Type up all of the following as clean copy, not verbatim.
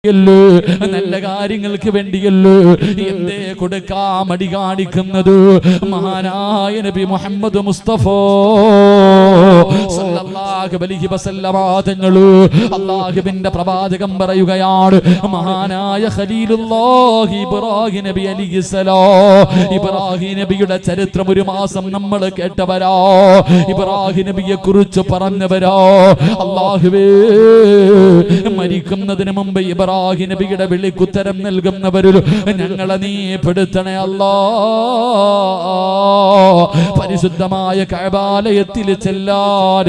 നല്ല കാര്യങ്ങൾക്ക് വേണ്ടിയല്ലോ എന്തേ കൊടുക്കാൻ മടി കാണിക്കുന്നത്? മഹാനായ നബി മുഹമ്മദ് മുസ്തഫ സല്ലല്ലാഹു അലൈഹി വസല്ലമ തങ്ങൾ അല്ലാഹുവിന്റെ പ്രവാചകൻ പറയുകയാണ്, മഹാനായ ഖലീലുല്ലാഹി ഇബ്രാഹിം നബി അലൈഹിസ്സലാം, ഇബ്രാഹിം നബിയുടെ ചരിത്രം ഒരു മാസം നമ്മൾ കേട്ടവരാ, ഇബ്രാഹിം നബിയെ കുറിച്ച് പറഞ്ഞവരാ. അല്ലാഹുവേ, മരിക്കുന്നതിന് മുമ്പ് ഇബ്രാഹിം നബിയുടെ വിളിക്കുത്തരം നൽകുന്നവരിൽ ഞങ്ങളെ നീ പെടുത്തണേ അല്ലാ. പരിശുദ്ധമായ കഅബാലയത്തിൽ ചെല്ലാൻ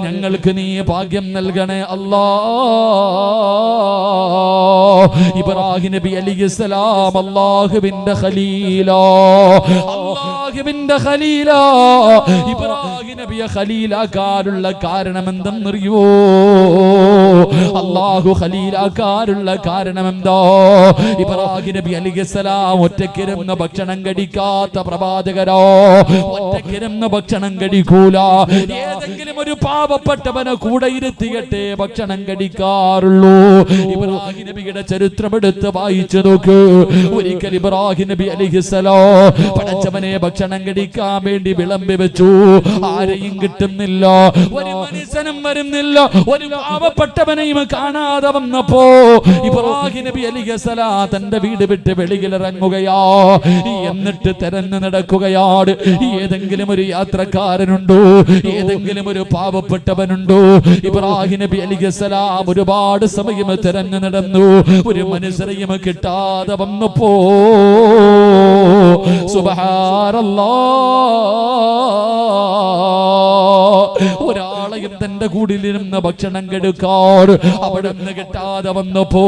ഞങ്ങൾക്ക് നീ ഭാഗ്യം നൽകണേ അല്ലാ. ഇബ്രാഹിം നബി അലൈഹിസ്സലാം അല്ലാഹുവിന്റെ ഖലീലാ, അല്ലാഹുവിന്റെ ഖലീലാ. ഇബ്രാഹിം നബിയെ ഖലീലാക്കാനുള്ള കാരണം എന്തെന്നറിയോ? അല്ലാഹു ഖലീലാക്കാനുള്ള കാരണം എന്താ? ഇബ്രാഹിം നബി അലൈഹിസ്സലാം ഒറ്റക്കിരുന്ന് ഭക്ഷണം കഴിക്കാത്ത പ്രവാചകരോ, ഒറ്റക്കിരുന്ന് ഭക്ഷണം കഴിക്കൂല. ഏതെങ്കിലും ഒരു പാവപ്പെട്ടവനെ കൂടെ ഇരുത്തിയിട്ടേ ഭക്ഷണം കഴിക്കാറുള്ളൂ. ഇബ്രാഹിം നബിയുടെ ചരിത്രം എടുത്ത് വായിച്ചു നോക്ക്. ഒരിക്കൽ ഇബ്രാഹിം നബി അലൈഹിസ്സലാം പടച്ചവനെ ഭക്ഷണം കഴിക്കാൻ വേണ്ടി വിളമ്പി വെച്ചു. ആരെയും കിട്ടുന്നില്ല, ഒരു മനുഷ്യനും വരുന്നില്ല. ഒരു പാവപ്പെട്ടവനെയും കാണാതെ വന്നപ്പോ ഇബ്രാഹിം നബി അലൈഹിസ്സലാം തന്റെ വീട് വിട്ട് വെളിയിൽ ഇറങ്ങുകയാ. എന്നിട്ട് തെരഞ്ഞു നടക്കുകയാണ്. ഏതെങ്കിലും ഒരു യാത്രക്കാരനുണ്ടോ, ഏതെങ്കിലും ഒരു പാവപ്പെട്ടവനുണ്ടോ? ഇബ്രാഹിം നബി അലൈഹിസ്സലാം ഒരുപാട് സമയം തെരഞ്ഞു നടന്നു. ഒരു മനുഷ്യരെയും കിട്ടാതെ വന്നപ്പോ സുബ്ഹാനല്ലാഹ്, ഒരാളെയും തന്റെ കൂടിലിരുന്ന് ഭക്ഷണം കെടുക്കാർ അവിടെ നിന്ന് കിട്ടാതെ വന്നപ്പോ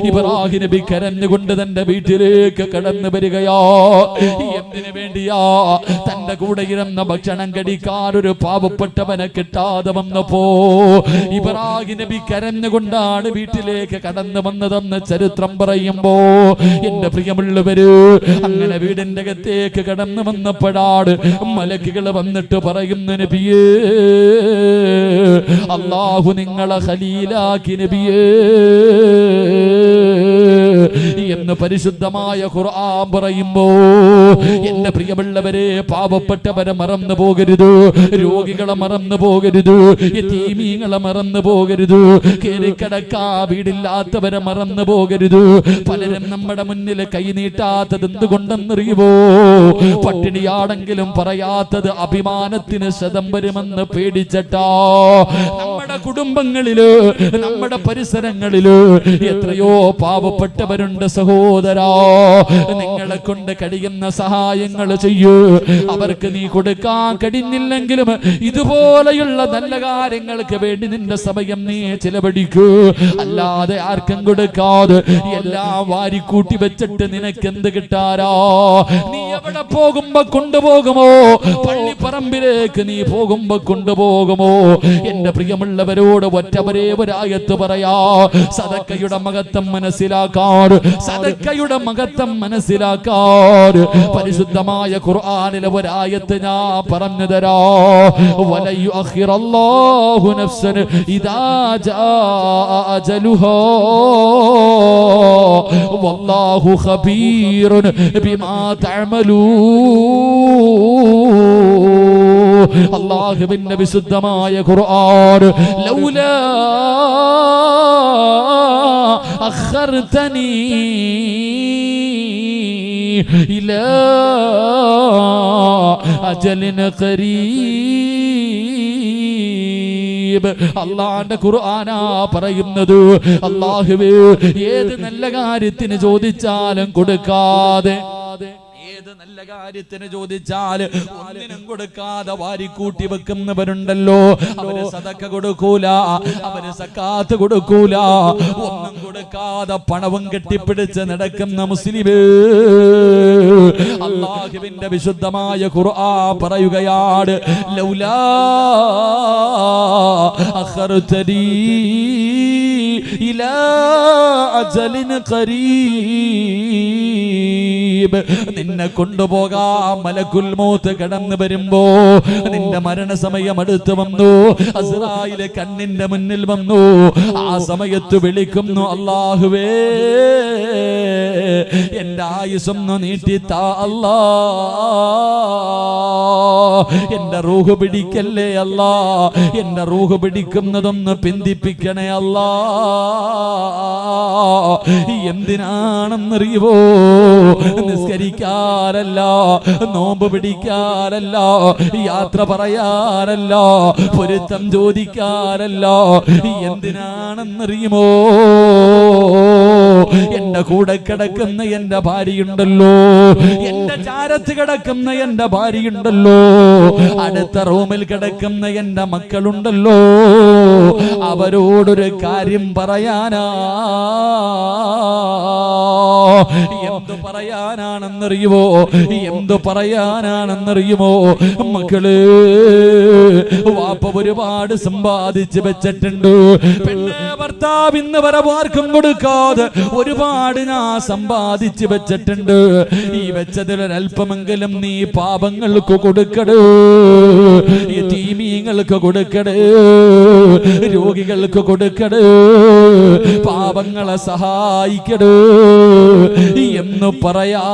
ഇബ്രാഹിം നബി കരഞ്ഞുകൊണ്ട് തന്റെ വീട്ടിലേക്ക് കടന്നു വരികയാ. എന്തിനു വേണ്ടിയാ? തന്റെ കൂടെ ഇരുന്ന ഭക്ഷണം കടിക്കാൻ ഒരു പാവപ്പെട്ടവനെ കിട്ടാതെ വന്നപ്പോ ഇബ്രാഹിം നബി കരഞ്ഞുകൊണ്ടാണ് വീട്ടിലേക്ക് കടന്നു വന്നതെന്ന് ചരിത്രം പറയുമ്പോ, എന്റെ പ്രിയമുള്ളവര്, അങ്ങനെ വീടിന്റെ അകത്തേക്ക് കടന്നു വന്നപ്പോഴാണ് മലക്കുകൾ വന്നിട്ട് പറയുന്നു, നബിയേ, അല്ലാഹു നിങ്ങളെ ഖലീലാക്കി നബിയേ എന്ന് പരിശുദ്ധമായ ഖുർആൻ പറയുമ്പോ, എന്റെ പ്രിയമുള്ളവരെ, പാവപ്പെട്ടവരെ മറന്നു പോകരുത്, രോഗികളെ മറന്നു പോകരുത്, യതീമീങ്ങളെ മറന്നു പോകരുത്, കേറിക്കിടക്കാ വീടില്ലാത്തവരെ മറന്നു പോകരുത്. പലരും നമ്മുടെ മുന്നിൽ കൈനീട്ടാത്തത് എന്തുകൊണ്ടെന്നറിയുമോ? പട്ടിണിയാണെങ്കിലും പറയാത്തത് അഭിമാനത്തിന് ശതം വരുമെന്ന് പേടിച്ചിട്ടാ. നമ്മുടെ കുടുംബങ്ങളില്, നമ്മുടെ പരിസരങ്ങളില് എത്രയോ പാവപ്പെട്ടവരുണ്ട് സഹോദരാ. നിങ്ങളെ കൊണ്ട് കഴിയുന്ന സഹായങ്ങൾ ചെയ്യൂ. അവർക്ക് നീ കൊടുക്കാൻ കഴിഞ്ഞില്ലെങ്കിലും ഇതുപോലെയുള്ള നല്ല കാര്യങ്ങൾക്ക് വേണ്ടി നിന്റെ സമയം നീ ചിലവഴിക്കൂ. അല്ലാതെ ആർക്കും കൊടുക്കാതെ എല്ലാം വാരിക്കൂട്ടി വെച്ചിട്ട് നിനക്ക് എന്ത് കിട്ടാരാ? നീ എവിടെ പോകുമ്പോ കൊണ്ടുപോകുമോ? പള്ളിപ്പറമ്പിലേക്ക് നീ പോകുമ്പോ കൊണ്ടുപോകുമോ? എന്റെ പ്രിയമുള്ളവരോട് ഒറ്റവരേ ഒരായത്ത് പറയാ, സദക്കയുടെ മഹത്വം മനസ്സിലാക്കാറ്, സദക്കയുടെ മഹത്വം മനസ്സിലാക്കാറ്. പരിശുദ്ധമായ ഖുർആനിലെ ഒരായത്ത് ഞാൻ പറഞ്ഞു തരാ, വലയുഅഖിറല്ലാഹു നഫ്സൻ ഇദാ ജാഅ അജലുഹാ വല്ലാഹു ഖബീറുൻ ബിമാ തഅമലൂൻ. അല്ലാഹുവിന്റെ വിശുദ്ധമായ ഖുർആൻ, ലൗലാ അഖർതനി ഇലാ അജലിൻ ഖരീബ്. അല്ലാഹുവിന്റെ ഖുർആനാ പറയുന്നത്, അല്ലാഹുവേ, ഏത് നല്ല കാര്യത്തിന് ചോദിച്ചാലും കൊടുക്കാതെ, ഏത് നല്ല കാര്യത്തിന് ചോദിച്ചാൽ ഒന്നിനും കൊടുക്കാതെ വാരിക്കൂട്ടി വെക്കുന്നവരുണ്ടല്ലോ, അവര് സദക്ക കൊടുക്കൂല, അവര് സക്കാത്ത് കൊടുക്കൂല, ഒന്നും കൊടുക്കാതെ പണവും കെട്ടിപ്പിടിച്ച് നടക്കുന്ന മുസ്ലിമേ. അല്ലാഹുവിന്റെ വിശുദ്ധമായ ഖുർആൻ പറയുകയാണ്, ലൗലാ അഖർതനി ഇലാ അജലിൻ ഖരീബ്. നിന്നെ കൊണ്ടുപോകാൻ മലക്കുൽ മൗത്ത് കടന്നു വരുമ്പോ നിന്റെ മരണസമയം അടുത്ത് വന്നു. അസ്റായിലെ കണ്ണിന്റെ മുന്നിൽ വന്നു. ആ സമയത്ത് വിളിക്കുന്നു, അല്ലാഹുവേ എന്റെ ആയുസ്സൊന്ന് നീട്ടിത്താ അല്ലാ, എന്റെ റൂഹ് പിടിക്കല്ലേ അല്ലാ, എന്റെ റൂഹ് പിടിക്കുന്നതൊന്ന് പിന്തിപ്പിക്കണേ അല്ലാ. എന്തിനാണെന്നറിയുവോ? നിസ്കരിക്കാനല്ല, നോമ്പ് പിടിക്കാനല്ല, യാത്ര പറയാനല്ല, പൊരുത്തം ചോദിക്കാനല്ല. എന്തിനാണെന്നറിയുമോ? എന്റെ കൂടെ കിടക്കുന്ന എന്റെ ഭാര്യയുണ്ടല്ലോ, എന്റെ ചാരത്ത് കിടക്കുന്ന എന്റെ ഭാര്യയുണ്ടല്ലോ, അടുത്ത റൂമിൽ കിടക്കുന്ന എന്റെ മക്കളുണ്ടല്ലോ, അവരോടൊരു കാര്യം പറയാനാ. എന്തു പറയാനാണെന്നറിയുമോ? എന്തു പറയാനാണെന്നറിയുമോ? മക്കള്, വാപ്പ ഒരുപാട് സമ്പാദിച്ച് വെച്ചിട്ടുണ്ട്. പെണ്ണെ ഭർത്താവ് ഇന്ന് വരെ ആർക്കും കൊടുക്കാതെ ഒരുപാട് ഞാൻ സമ്പാദിച്ച് വെച്ചിട്ടുണ്ട്. ഈ വെച്ചതിലൊരൽപ്പമെങ്കിലും നീ പാപങ്ങൾക്ക് കൊടുക്കട്, യതീമീങ്ങൾക്ക് കൊടുക്കട്, രോഗികൾക്ക് കൊടുക്കട്, പാപങ്ങളെ സഹായിക്കട് എന്ന് പറയാ.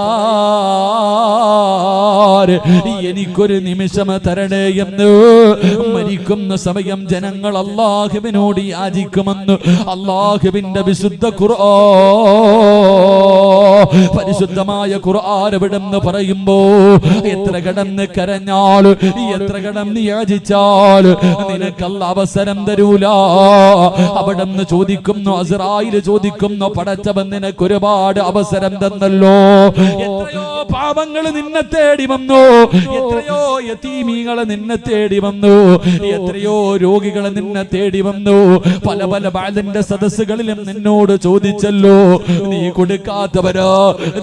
എനിക്കൊരു നിമിഷം തരണേ എന്ന് മരിക്കുന്ന സമയം ജനങ്ങൾ അല്ലാഹുവിനോട് യാചിക്കുമെന്ന് അല്ലാഹുവിന്റെ വിശുദ്ധ ഖുർആൻ, പരിശുദ്ധമായ ഖുർആൻ എവിടെന്ന് പറയുമ്പോ എത്ര കടന്ന് കരഞ്ഞാൽ, എത്ര കടന്ന് യാചിച്ചാൽ നിനക്കല്ല അവസരം തരൂല. അവിടെന്ന് ചോദിക്കുന്നു, അസ്റായിൽ ചോദിക്കുന്നു, പടച്ചവൻ നിനക്ക് ഒരുപാട് അവസരം തന്നല്ലോ. എത്രയോ പാപങ്ങൾ നിന്നെ തേടി വന്നു, എത്രയോ യതീമീകളെ നിന്നെ തേടി വന്നു, എത്രയോ രോഗികളെ നിന്നെ തേടി വന്നു. പല പല ബാലിന്റെ സദസ്സുകളിലും നിന്നോട് ചോദിച്ചല്ലോ, നീ കൊടുക്കാത്തവരോ,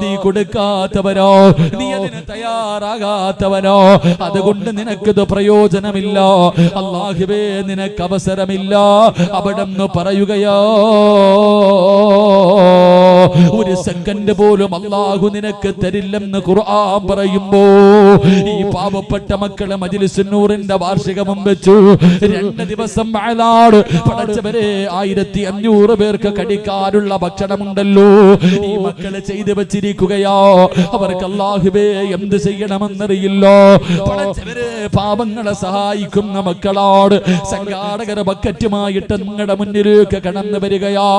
നീ കൊടുക്കാത്തവരോ, നീ അതിന് തയ്യാറാകാത്തവരോ, അതുകൊണ്ട് നിനക്കിത് പ്രയോജനമില്ല, അല്ലാഹുവേ നിനക്ക് അവസരമില്ല. അവിടെന്ന് പറയുകയോ, ഒരു സെക്കൻഡ് പോലും അല്ലാഹു നിനക്ക് തരില്ലെന്ന് ഖുർആൻ പറയുമ്പോ ഈ പാവപ്പെട്ട മക്കളെ മജ്ലിസുൻ നൂറിന്റെ വാർഷികവും വെച്ചു 2 ദിവസം വാഴാട് പടച്ചവരെ 1500 പേർക്ക് കടിക്കാനുള്ള ഭക്ഷണമുണ്ടല്ലോ. ഈ മക്കളെ ചെയ്തു വെച്ചിരിക്കുകയോ, അവർക്ക് അല്ലാഹുവേ എന്ത് ചെയ്യണമെന്നറിയില്ലോ. പടച്ചവരെ പാപങ്ങളെ സഹായിക്കുന്ന മക്കളോട് സംഘാടകർ ബക്കറ്റുമായിട്ട് നിങ്ങളുടെ മുന്നിലേക്ക് കടന്നു വരികയാ.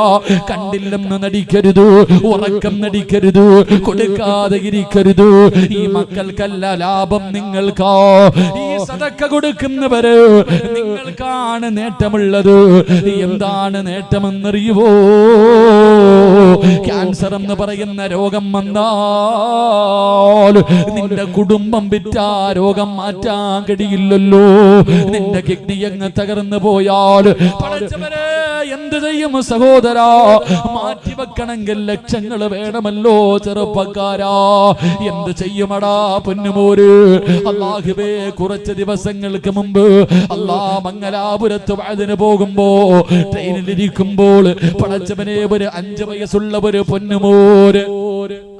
കണ്ടില്ലെന്ന് നടിക്കരുത്, ഉറക്കം നടിക്കരുത്, കൊടുക്കാതെ ഇരിക്കരുത്. ഈ മക്കൾക്കല്ല ലാഭം, നിങ്ങൾക്കാ. ഈ സദക്ക കൊടുക്കുന്നവര് നിങ്ങൾക്കാണ് നേട്ടമുള്ളത്. എന്താണ് നേട്ടമെന്നറിയുവോ? ക്യാൻസർ എന്ന് പറയുന്ന രോഗം വന്നാൽ നിന്റെ കുടുംബം വിറ്റാ രോഗം മാറ്റാൻ കഴിയില്ലല്ലോ. നിന്റെ കിഡ്നി അങ്ങ് തകർന്നു പോയാൽ പടച്ചവരെ എന്ത് ചെയ്യും സഹോദരാ? മാറ്റിവെക്കണമെങ്കിൽ ലക്ഷങ്ങൾ വേണമല്ലോ ചെറുപ്പക്കാരാ. എന്ത് ചെയ്യുമടാ പൊന്നുമോര്? അല്ലാഹുവേ കുറച്ച് ദിവസങ്ങൾക്ക് മുമ്പ് മംഗലാപുരത്ത് വഅദിന് പോകുമ്പോ ട്രെയിനിലിരിക്കുമ്പോൾ പടച്ചവനെ ഒരു 5 വയസ്സുള്ള ഒരു പൊന്നുമോര്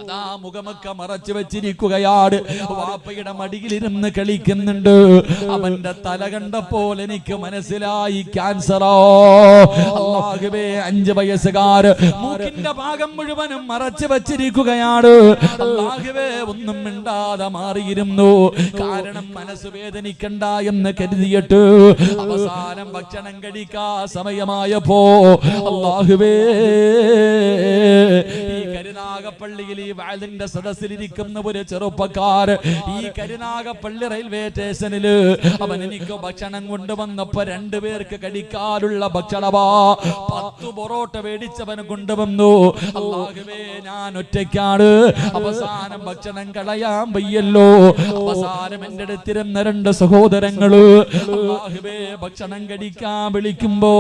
അതാ മുഖമൊക്കെ മറച്ചു വെച്ചിരിക്കുകയാണ്. വാപ്പയുടെ മടിയിലിരുന്ന് കളിക്കുന്നുണ്ട്. അവന്റെ തല കണ്ടപ്പോൾ എനിക്ക് മനസ്സിലായി ക്യാൻസറോ. അല്ലാഹുവേ 5 വയസ്സുകാർ മൂക്കിന്റെ ഭാഗം മുഴുവനും മറച്ചു വെച്ചിരിക്കുകയാണ്. അല്ലാഹുവേ ഒന്നും മിണ്ടാതെ മാറിയിരുന്നു. കാരണം മനസ്സ് വേദനിക്കണ്ട എന്ന് കരുതിയിട്ട് അവസാനം ഭക്ഷണം കഴിക്കാ സമയമായപ്പോ അല്ലാഹുവേ ഈ കരുനാഗപ്പള്ളിയിൽ ഈ വാലിന്റെ സദസ്സിലിരിക്കുന്ന ഒരു ചെറുപ്പക്കാർ ഈ കരുനാഗപ്പള്ളി റെയിൽവേ സ്റ്റേഷനിൽ അവൻ എനിക്ക് ഭക്ഷണം കൊണ്ടുവന്നപ്പോ 2 പേർക്ക് കഴിക്കാനുള്ള ഭക്ഷണമാ 10 പൊറോട്ട മേടിച്ചവൻ കൊണ്ടുവന്നു. അല്ലാഹുവേ ഞാൻ ഒറ്റയ്ക്കാണ്. അവസാനം ഭക്ഷണം കളയാൻ വയ്യല്ലോ. അവസാനം എന്റെ അടുത്തിരുന്ന 2 സഹോദരങ്ങള് അല്ലാഹുവേ ഭക്ഷണം കഴിക്കാൻ വിളിക്കുമ്പോ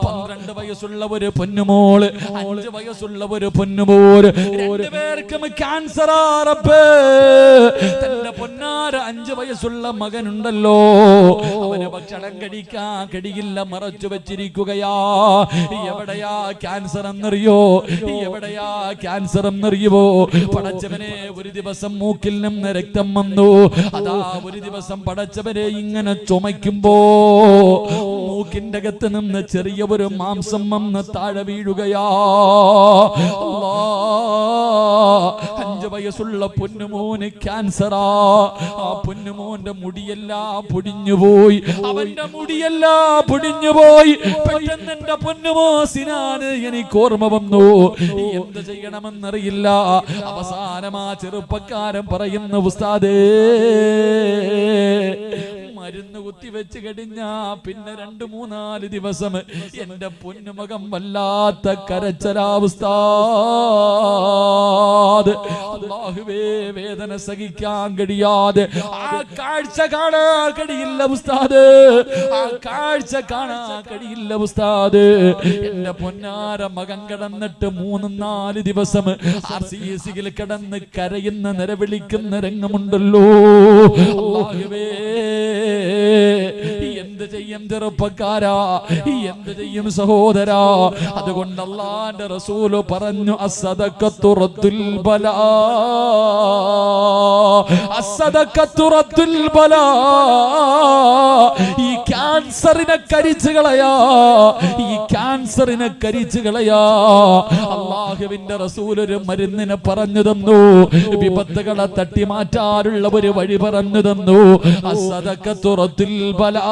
12 വയസ്സ് വയസ്സുള്ള ഒരു പൊന്നുമോള്, 5 വയസ്സുള്ള ഒരു പൊന്നുമോള്, രണ്ടുപേർക്കും ക്യാൻസർ. തന്റെ പൊന്നാര 5 വയസ്സുള്ള മകനുണ്ടല്ലോ, അവന് ഭക്ഷണം കഴിക്കാൻ കഴിയില്ല, മറച്ചു വെച്ചിരിക്കുകയാ. എവിടെയാ ക്യാൻസർ എന്നറിയോ? എവിടെയാ ക്യാൻസർ എന്നറിയുവോ? പടച്ചവനെ, ഒരു ദിവസം മൂക്കിൽ നിന്ന് രക്തം വന്നു. അതാ ഒരു ദിവസം പടച്ചവനെ ഇങ്ങനെ ചുമയ്ക്കുമ്പോ മൂക്കിന്റെ അകത്ത് നിന്ന് ചെറിയ ഒരു മാംസം വന്ന് താഴെ വീഴുകയാ. 5 വയസ്സുള്ള പൊന്നുമോന് ക്യാൻസറാ. ആ പൊന്നുമോന്റെ മുടിയെല്ലാം പൊടിഞ്ഞുപോയി, അവന്റെ മുടിയെല്ലാം പൊടിഞ്ഞുപോയി. പെട്ടെന്ന് എന്റെ പൊന്നുമോ സിനാന് എനിക്ക് ഓർമ്മ വന്നു. എന്ത് ചെയ്യണമെന്നറിയില്ല. അവസാനം ആ ചെറുപ്പക്കാരൻ പറയുന്ന, ഉസ്താദേ, മരുന്ന് കുത്തിവെച്ച് കഴിഞ്ഞാ പിന്നെ 2-3-4 ദിവസം എന്റെ പൊന്നുമകം വല്ലാത്ത കരച്ചലാവസ്ഥ. അല്ലാഹുവേ, വേദന സഹിക്കാൻ കഴിയാതെ ആ കാഴ്ച കാണാൻ കഴിയില്ല ഉസ്താദ്, ആ കാഴ്ച കാണാൻ കഴിയില്ല ഉസ്താദ്. എന്റെ പൊന്നാര മകൻ കിടന്നിട്ട് 3-4 ദിവസം RCCയിൽ കിടന്ന് കരയുന്ന നിലവിളിക്കുന്ന രംഗമുണ്ടല്ലോ. അല്ലാഹുവേ, എന്ത് ചെയ്യും ചെറുപ്പക്കാരാ, എന്ത് ചെയ്യും സഹോദരാ? അതുകൊണ്ട് അല്ലാഹുവിന്റെ റസൂല് പറഞ്ഞു, അസ്സദഖത്തു റദ്ദുൽ ബലാ, അസ്സദഖത്തു റദ്ദുൽ ബലാ. ഈ ക്യാൻസറിനെ കരിച്ചു കളയാ, ഈ ക്യാൻസറിനെ കരിച്ചു കളയാ. അല്ലാഹുവിന്റെ റസൂൽ ഒരു മരുന്നിനെ പറഞ്ഞു തന്നു, വിപത്തുകളെ തട്ടി മാറ്റാനുള്ള ഒരു വഴി പറഞ്ഞു തന്നു. അസ്സദഖത്തു റദ്ദുൽ ബലാ.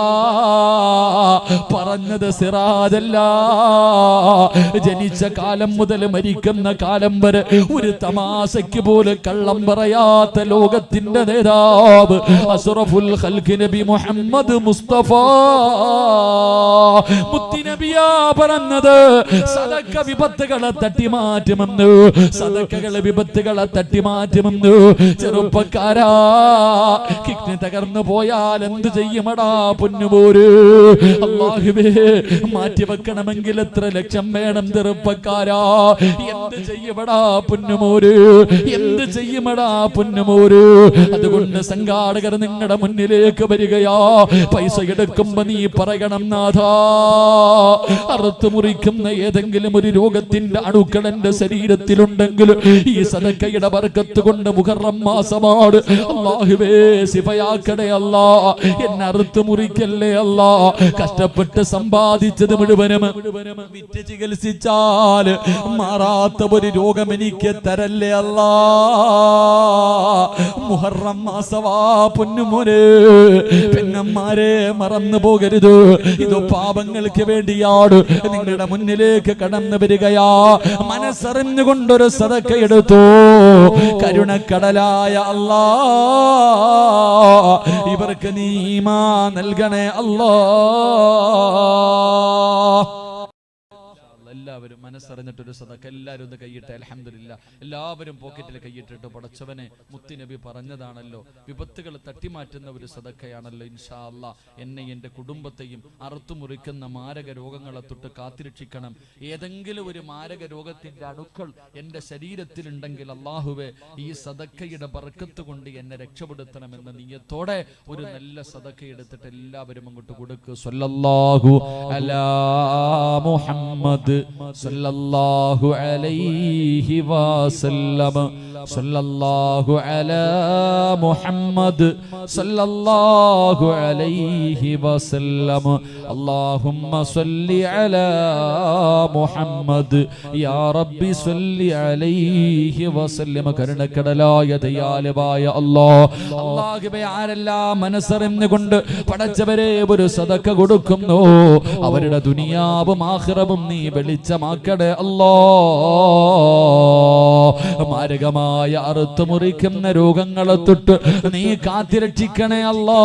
പറഞ്ഞത് സിറാജല്ല. ജനിച്ച കാലം മുതൽ മരിക്കുന്ന കാലം വരെ ഒരു തമാശയ്ക്ക് പോലും കള്ളം പറയാത്ത ലോകത്തിന്റെ നേതാവ് അസ്റഫുൽ ഖൽഖ് നബി മുഹമ്മദ് മുസ്തഫ മുത്തുനബിയാ പറഞ്ഞത്, സദക്ക വിപത്തുകളെ തട്ടിമാറ്റുമെന്ന്, സദക്കകളെ വിപത്തുകളെ തട്ടിമാറ്റുമെന്ന്. ചെറുപ്പക്കാരാ, കിഡ്നി തകർന്നു പോയാൽ എന്ത് ചെയ്യുമടാ പൊന്നുപോര്? അല്ലാഹുവേ, മാറ്റി വെക്കണമെങ്കിൽ എത്ര ലക്ഷം വേണം ചെറുപ്പക്കാരാ? എന്ത് ചെയ്യുമടാ പൊന്നുമോര്? എന്ത് ചെയ്യുമടാ പൊന്നുമോര്? അതുകൊണ്ട് സംഘാടകർ നിങ്ങളുടെ മുന്നിലേക്ക് വരികയാ. പൈസ എടുക്കുമ്പോ നീ പറയണം, നാഥാ, അറുത്തു മുറിക്കുന്ന ഏതെങ്കിലും ഒരു രോഗത്തിന്റെ അണുക്കൾ എന്റെ ശരീരത്തിലുണ്ടെങ്കിൽ ഈ സദക്കയുടെ ബർക്കത്ത് കൊണ്ട് മുഹറം മാസമാണ്, അല്ലാഹുവേ ശിഫയാക്കണേ അല്ലാ. എന്നെ അറുത്തു മുറിക്കല്ലേ അല്ലാ. കഷ്ടപ്പെട്ട് സമ്പാദിച്ചത് മുഴുവനും വിറ്റ് ചികിത്സിച്ചാൽ മാറാത്ത ഒരു രോഗം എനിക്ക് തരല്ലേ അല്ലാ. മുഹറം മാസവാ പൊന്നുമോനെ, പെങ്ങന്മാരെ മറന്നു പോകരുത്. ഇത് പാപങ്ങൾക്ക് വേണ്ടിയാണ് നിങ്ങളുടെ മുന്നിലേക്ക് കടന്നു വരികയാ. മനസ്സറിഞ്ഞുകൊണ്ടൊരു സദക്ക എടുത്തു. കരുണക്കടലായ അല്ലാ, ഇവർക്ക് നീ ഈമാൻ നൽകണേ അല്ലാ. എല്ലാവരും മനസ്സറിഞ്ഞിട്ടൊരു സദക്ക എല്ലാവരും ഒന്ന് കൈയിട്ടെ. അൽഹംദുലില്ലാ, എല്ലാവരും പോക്കറ്റിൽ കൈയിട്ടിട്ട്, പടച്ചവനെ, മുത്തുനബി പറഞ്ഞതാണല്ലോ, വിപത്തുകൾ തട്ടിമാറ്റുന്ന ഒരു സദക്കയാണല്ലോ. ഇൻഷാ അല്ലാഹ് എന്നെ എൻ്റെ കുടുംബത്തെയും അറുത്തുമുറിക്കുന്ന മാരക രോഗങ്ങളെ തൊട്ട് കാത്തിരക്ഷിക്കണം. ഏതെങ്കിലും ഒരു മാരക രോഗത്തിന്റെ അണുക്കൾ എൻ്റെ ശരീരത്തിലുണ്ടെങ്കിൽ അല്ലാഹുവേ, ഈ സദക്കയുടെ ബർക്കത്ത് കൊണ്ട് എന്നെ രക്ഷപ്പെടുത്തണമെന്ന നിയ്യത്തോടെ ഒരു നല്ല സദക്ക എടുത്തിട്ട് എല്ലാവരും അങ്ങോട്ട് കൊടുക്കുക. സ്വല്ലല്ലാഹു അലാ മുഹമ്മദ് സല്ലല്ലാഹു അലൈഹി വസല്ലം, സല്ലല്ലാഹു അലാ മുഹമ്മദ് സല്ലല്ലാഹു അലൈഹി വസല്ലം. അല്ലാഹുമ്മ സല്ലി അലാ മുഹമ്മദ് യാ റബ്ബി സല്ലി അലൈഹി വസല്ലം. കരുണക്കടലായ ദയാലുവായ അല്ലാഹ്, അല്ലാഹുവേ, ആരെല്ലാം മനസ്സറിഞ്ഞുകൊണ്ട് പടച്ചവരെ ഒരു സദക്ക കൊടുക്കുന്നു, അവരുടെ ദുനിയാവും ആഖിറവും നീ വെളിച്ചമാക്കണേ അല്ലാഹ്. മാരകമായ മാരകമായ അറുത്തുമുറിക്കുന്ന രോഗങ്ങളെ തൊട്ട് നീ കാത്തിരക്ഷിക്കണേ അല്ലാ.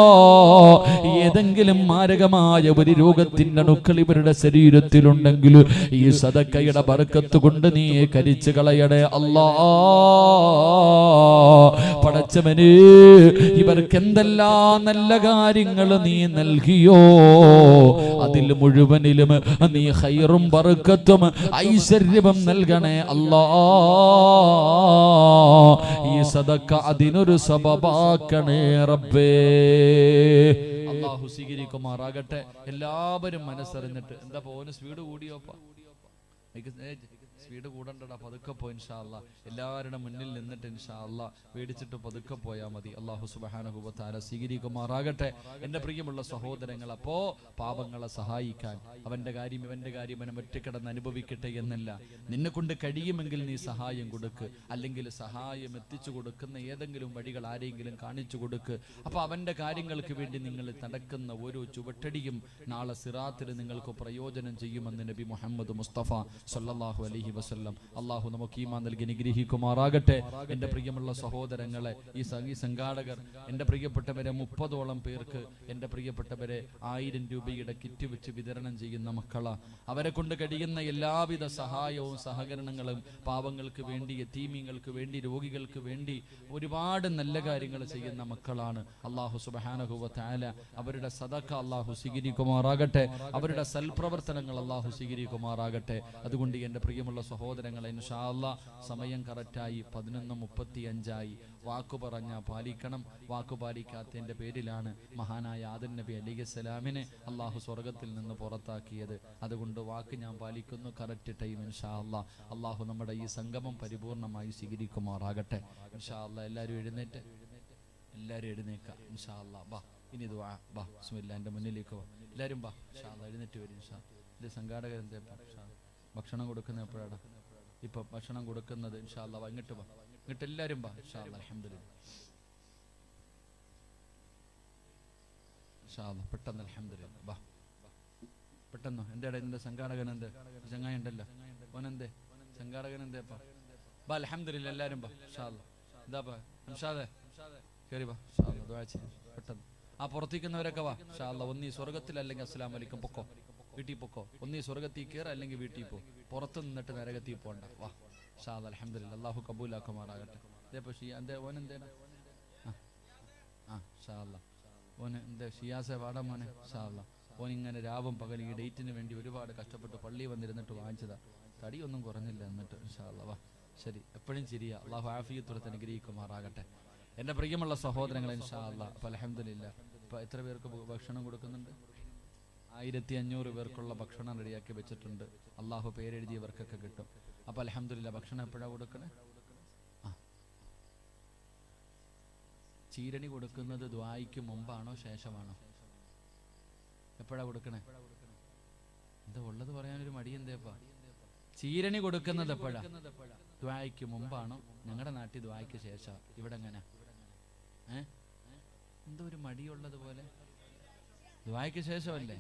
ഏതെങ്കിലും മാരകമായ ഒരു രോഗത്തിന്റെ അണുക്കൾ ഇവരുടെ ശരീരത്തിലുണ്ടെങ്കിൽ ഈ സദക്കയുടെ ബർക്കത്ത് കൊണ്ട് നീ കരിച്ചു കളയണേ അല്ലാ. പടച്ചവനെ, ഇവർക്ക് എന്തെല്ലാം നല്ല കാര്യങ്ങൾ നീ നൽകിയോ അതിൽ മുഴുവനിലും നീ ഖൈറും ബർക്കത്തും ഐശ്വര്യവും നൽകണേ അല്ലാ. ഈ സദക്ക അതിനൊരു സബബാക്കണേ റബ്ബേ. അല്ലാഹു സ്വീകരിക്കുമാറാകട്ടെ. എല്ലാവരും മനസ്സറിഞ്ഞിട്ട് എന്താ പോന് സ്പീഡ് കൂടിയോപ്പാ, സ്പീഡ് കൂടണ്ടടാ, പതുക്കെ പോ ഇൻഷാ അല്ലാ. എല്ലാവരുടെ മുന്നിൽ നിന്നിട്ട് ഇൻഷാ അല്ലാ പേടിച്ചിട്ട് പതുക്കെ പോയാൽ മതി. അല്ലാഹു സുബ്ഹാനഹു വ തആല സ്വീകരിക്കുമാറാകട്ടെ. എൻ്റെ പ്രിയമുള്ള സഹോദരങ്ങൾ, അപ്പോ പാപങ്ങളെ സഹായിക്കാൻ അവന്റെ കാര്യം ഇവന്റെ കാര്യം അവൻ ഒറ്റക്കിടന്ന് അനുഭവിക്കട്ടെ എന്നല്ല, നിന്നെ കൊണ്ട് കഴിയുമെങ്കിൽ നീ സഹായം കൊടുക്ക്, അല്ലെങ്കിൽ സഹായം എത്തിച്ചു കൊടുക്കുന്ന ഏതെങ്കിലും വഴികൾ ആരെങ്കിലും കാണിച്ചു കൊടുക്ക്. അപ്പൊ അവന്റെ കാര്യങ്ങൾക്ക് വേണ്ടി നിങ്ങൾ നടക്കുന്ന ഓരോ ചുവട്ടടിയും നാളെ സിറാത്തിൽ നിങ്ങൾക്ക് പ്രയോജനം ചെയ്യുമെന്ന് നബി മുഹമ്മദ് മുസ്തഫ സല്ലല്ലാഹു അലൈഹി വസല്ലം. അള്ളാഹു നമുക്ക് ഈമാൻ നൽകി അനുഗ്രഹിക്കുമാറാകട്ടെ. എൻ്റെ പ്രിയമുള്ള സഹോദരങ്ങളെ, ഈ സംഘാടകർ എൻ്റെ പ്രിയപ്പെട്ടവരെ 30ഓളം പേർക്ക് എൻ്റെ പ്രിയപ്പെട്ടവരെ 1000 രൂപയുടെ കിറ്റ് വെച്ച് വിതരണം ചെയ്യുന്ന മക്കളാ. അവരെ കൊണ്ട് കഴിയുന്ന എല്ലാവിധ സഹായവും സഹകരണങ്ങളും പാവങ്ങൾക്ക് വേണ്ടി, യതീമീങ്ങൾക്ക് വേണ്ടി, രോഗികൾക്ക് വേണ്ടി ഒരുപാട് നല്ല കാര്യങ്ങൾ ചെയ്യുന്ന മക്കളാണ്. അല്ലാഹു സുബ്ഹാനഹു വ തആല അവരുടെ സദഖ അല്ലാഹു സ്വീകരിക്കുമാറാകട്ടെ. അവരുടെ സൽപ്രവർത്തനങ്ങൾ അല്ലാഹു സ്വീകരിക്കുമാറാകട്ടെ. അതുകൊണ്ട് എൻ്റെ പ്രിയമുള്ള സഹോദരങ്ങളെ, ഇൻഷാ അല്ലാഹ് സമയം കറക്റ്റായി 11:35 വാക്കു പറഞ്ഞ പാലിക്കണം. വാക്കു പാലിക്കാത്തതിൻ്റെ പേരിലാണ് മഹാനായ ആദം നബി അലൈഹിസ്സലാമിനെ അള്ളാഹു സ്വർഗത്തിൽ നിന്ന് പുറത്താക്കിയത്. അതുകൊണ്ട് വാക്ക് ഞാൻ പാലിക്കുന്നു, കറക്റ്റ് ടൈം ഇൻഷാ അല്ലാഹ്. അള്ളാഹു നമ്മുടെ ഈ സംഗമം പരിപൂർണമായി സ്വീകരിക്കുമാറാകട്ടെ. ഇൻഷാ അല്ലാഹ് എല്ലാവരും എഴുന്നേറ്റ്, എല്ലാവരും എഴുന്നേക്കാം ഇൻഷാ അല്ലാഹ്. ബാ ഇനി ദുആ, ബാ ബിസ്മില്ലാഹ്. എൻ്റെ മുന്നിലേക്ക് വാ എല്ലാവരും, ബാ ഇൻഷാ അല്ലാഹ് എഴുന്നേറ്റ് വരും ഇൻഷാ. ഇത് സംഘാടകർ എന്താ ഭക്ഷണം കൊടുക്കുന്നത് എപ്പോഴാണ്? ഇപ്പൊ ഭക്ഷണം കൊടുക്കുന്നത് ഇൻഷാ അല്ലാഹ്. ഇങ്ങോട്ട് വാ, ഇങ്ങോട്ട് എല്ലാവരും വാ ഇൻഷാ അല്ലാഹ്. അൽഹംദുലില്ലാഹ് ഇൻഷാ അല്ലാഹ്. പെട്ടെന്ന് അൽഹംദുലില്ലാഹ് വാ, പെട്ടെന്ന്. എന്താടാ ഇതിന്റെ സംഘാടകൻ? എന്ത് ചങ്ങായി ഉണ്ടല്ലോ, ഓനെന്തേ സംഘാടകൻ എന്തേ? വാ അൽഹംദുലില്ലാഹ് എല്ലാവരും വാ ഇൻഷാ അല്ലാഹ്. എന്താ ഇൻഷാദേ കേറി വാ ഇൻഷാ അല്ലാഹ്. ദുആ ചെയ്യ് പെട്ടെന്ന്. ആ പുറത്തേക്കുന്നവരൊക്കെ വാ ഇൻഷാ അല്ലാഹ്. ഒന്നീ സ്വർഗത്തിൽ അല്ലെങ്കിൽ അസ്സലാമു അലൈക്കും പൊക്കോ, വീട്ടിൽ പൊക്കോ. ഒന്നീ സ്വർഗത്തിൽ കയറ അല്ലെങ്കിൽ വീട്ടിൽ പോ, പുറത്ത് നിന്നിട്ട് നരകത്തിൽ പോണ്ട. വാ ഇൻഷാ അല്ലാഹ്. അൽഹംദുലില്ലാഹ് അല്ലാഹു കബൂലാക്കുമാറാകട്ടെ. ഇതേപ്പോ ഓനെന്തേടാ? ഇൻഷാ അല്ലാഹ്. ഓന് എന്താ ഷിയാസെ പാടാൻ മോനെ ഇൻഷാ അല്ലാഹ്. ഓനിങ്ങനെ രാവും പകലും ഈ ഡേറ്റിന് വേണ്ടി ഒരുപാട് കഷ്ടപ്പെട്ട് പള്ളി വന്നിരുന്നിട്ട് വാങ്ങിച്ചതാ. തടിയൊന്നും കുറഞ്ഞില്ല എന്നിട്ട് ഇൻഷാ അല്ലാഹ്. വാ ശരി, എപ്പോഴും ശരിയാ. അല്ലാഹു ആഫിയത്തുറത്ത് അനുഗ്രഹിക്കുമാറാകട്ടെ. എൻ്റെ പ്രിയമുള്ള സഹോദരങ്ങളെ, ഇൻഷാ അല്ലാഹ്. അപ്പോൾ അൽഹംദുലില്ലാഹ് ഇപ്പോൾ എത്ര പേർക്ക് ഭക്ഷണം കൊടുക്കുന്നുണ്ട്? 1500 പേർക്കുള്ള ഭക്ഷണം റെഡിയാക്കി വെച്ചിട്ടുണ്ട്. അള്ളാഹു പേരെഴുതിയവർക്കൊക്കെ കിട്ടും. അപ്പോൾ അൽഹംദുലില്ലാഹ്. ഭക്ഷണം എപ്പോഴാണ് കൊടുക്കണേ? ചീരണി കൊടുക്കുന്നത് ദുആയ്ക്ക് മുമ്പാണോ ശേഷമാണോ? എപ്പോഴാണ് കൊടുക്കണേ? എന്താ ഉള്ളത് പറയാനൊരു മടി എന്തേപ്പാ? ചീരണി കൊടുക്കുന്നത് എപ്പോഴാ? ദുആയ്ക്ക് മുമ്പാണോ? ഞങ്ങളുടെ നാട്ടിൽ ദുആയ്ക്ക് ശേഷം. ഇവിടെ എങ്ങനെ? എന്തോ ഒരു മടിയുള്ളത് പോലെ. ദുആയ്ക്ക് ശേഷമല്ലേ?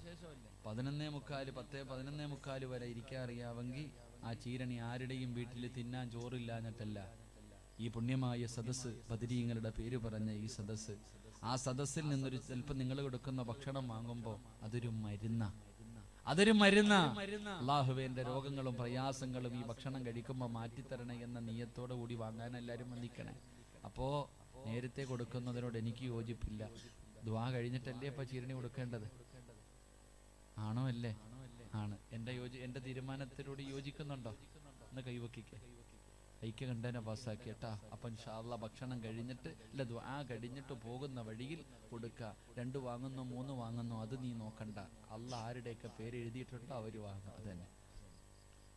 11:45 10:11:45 വരെ ഇരിക്കാൻ അറിയാമെങ്കിൽ ആ ചീരണി ആരുടെയും വീട്ടിൽ തിന്നാൻ ചോറില്ലാഞ്ഞിട്ടല്ല. ഈ പുണ്യമായ സദസ്സ്, ബദരീങ്ങളുടെ പേര് പറഞ്ഞ ഈ സദസ്സ്, ആ സദസ്സിൽ നിന്നൊരു ചിലപ്പോൾ നിങ്ങൾ കൊടുക്കുന്ന ഭക്ഷണം വാങ്ങുമ്പോൾ അതൊരു മരുന്നാ. അല്ലാഹുവേ, എൻ്റെ രോഗങ്ങളും പ്രയാസങ്ങളും ഈ ഭക്ഷണം കഴിക്കുമ്പോൾ മാറ്റിത്തരണേ എന്ന നിയ്യത്തോടു കൂടി വാങ്ങാൻ എല്ലാവരും വന്നിക്കണേ. അപ്പോൾ നേരത്തെ കൊടുക്കുന്നതിനോട് എനിക്ക് യോജിപ്പില്ല. ദുആ കഴിഞ്ഞിട്ടല്ലേ അപ്പോൾ ചീരണി കൊടുക്കേണ്ടത്? ആണോ അല്ലേ? ആണ്. എൻ്റെ തീരുമാനത്തിനോട് യോജിക്കുന്നുണ്ടോ? എന്ന് കൈവക്കിക്കേ. ഐക്യ കണ്ടേനെ പാസ്സാക്കി കേട്ടാ. അപ്പം ഇൻഷാ അല്ലാഹ് ഭക്ഷണം കഴിഞ്ഞിട്ട് അല്ല, ദുആ കഴിഞ്ഞിട്ട് പോകുന്ന വഴിയിൽ കൊടുക്കുക. 2 വാങ്ങുന്നോ 3 വാങ്ങുന്നോ അത് നീ നോക്കണ്ട. അള്ളാഹ് ആരുടെയൊക്കെ പേര് എഴുതിയിട്ടുണ്ടോ അവർ വാങ്ങുക. അത് തന്നെ.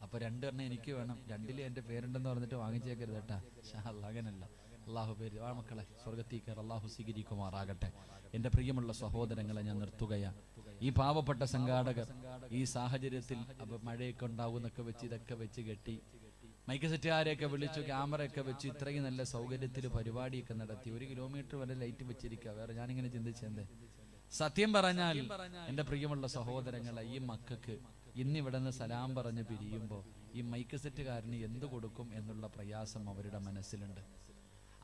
അപ്പോൾ 2 എണ്ണം എനിക്ക് വേണം, 2ൽ എൻ്റെ പേരുണ്ടെന്ന് പറഞ്ഞിട്ട് വാങ്ങിച്ചേക്കരുത് കേട്ടാ. ഇൻഷാ അല്ലാഹ് അങ്ങനല്ല. അള്ളാഹു പേര് ആ മക്കളെ സ്വർഗത്തിൽ കയറി അള്ളാഹു സ്വീകരിക്കുമാറാകട്ടെ. എൻ്റെ പ്രിയമുള്ള സഹോദരങ്ങളെ, ഞാൻ നിർത്തുകയാണ്. ഈ പാവപ്പെട്ട സംഘാടകർ ഈ സാഹചര്യത്തിൽ മഴയൊക്കെ ഉണ്ടാവുന്നൊക്കെ വെച്ച് ഇതൊക്കെ വെച്ച് കെട്ടി, മൈക്ക് സെറ്റുകാരെയൊക്കെ വിളിച്ചു, ക്യാമറയൊക്കെ വെച്ച് ഇത്രയും നല്ല സൗകര്യത്തിൽ പരിപാടിയൊക്കെ നടത്തി. 1 കിലോമീറ്റർ വരെ ലൈറ്റ് വെച്ചിരിക്കുക. വേറെ ഞാനിങ്ങനെ ചിന്തിച്ചെന്തേ? സത്യം പറഞ്ഞാൽ എൻ്റെ പ്രിയമുള്ള സഹോദരങ്ങളെ, ഈ മക്കൾക്ക് ഇന്നിവിടെ നിന്ന് സലാം പറഞ്ഞ് പിരിയുമ്പോൾ ഈ മൈക്ക് സെറ്റുകാരന് എന്ത് കൊടുക്കും എന്നുള്ള പ്രയാസം അവരുടെ മനസ്സിലുണ്ട്.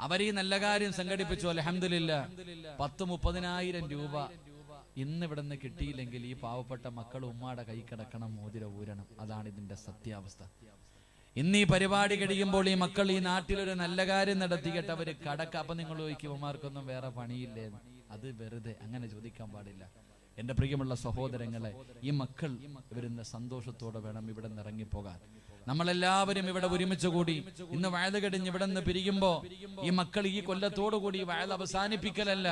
അവർ ഈ നല്ല കാര്യം സംഘടിപ്പിച്ചു, അൽഹംദുലില്ലാഹ് 10-30,000 രൂപ ഇന്നിവിടെ നിന്ന് കിട്ടിയില്ലെങ്കിൽ ഈ പാവപ്പെട്ട മക്കൾ ഉമ്മാടെ കൈ കിടക്കണം, മോതിര ഊരണം. അതാണ് ഇതിന്റെ സത്യാവസ്ഥ. ഇന്ന് ഈ പരിപാടി കഴിയുമ്പോൾ ഈ മക്കൾ ഈ നാട്ടിലൊരു നല്ല കാര്യം നടത്തിയിട്ട് അവര് അപ്പൊ നിങ്ങൾ ചോദിക്കും ഉമ്മാർക്കൊന്നും വേറെ പണിയില്ലേ? അത് വെറുതെ അങ്ങനെ ചോദിക്കാൻ പാടില്ല. എന്റെ പ്രിയമുള്ള സഹോദരങ്ങളെ, ഈ മക്കൾ വരുന്ന സന്തോഷത്തോടെ വേണം ഇവിടെ നിന്ന് ഇറങ്ങിപ്പോകാൻ. നമ്മളെല്ലാവരും ഇവിടെ ഒരുമിച്ച് കൂടി ഇന്ന് വയല് കഴിഞ്ഞ് ഇവിടെ നിന്ന് പിരിയുമ്പോ ഈ മക്കൾ ഈ കൊല്ലത്തോടു കൂടി ഈ വയൽ അവസാനിപ്പിക്കലല്ല.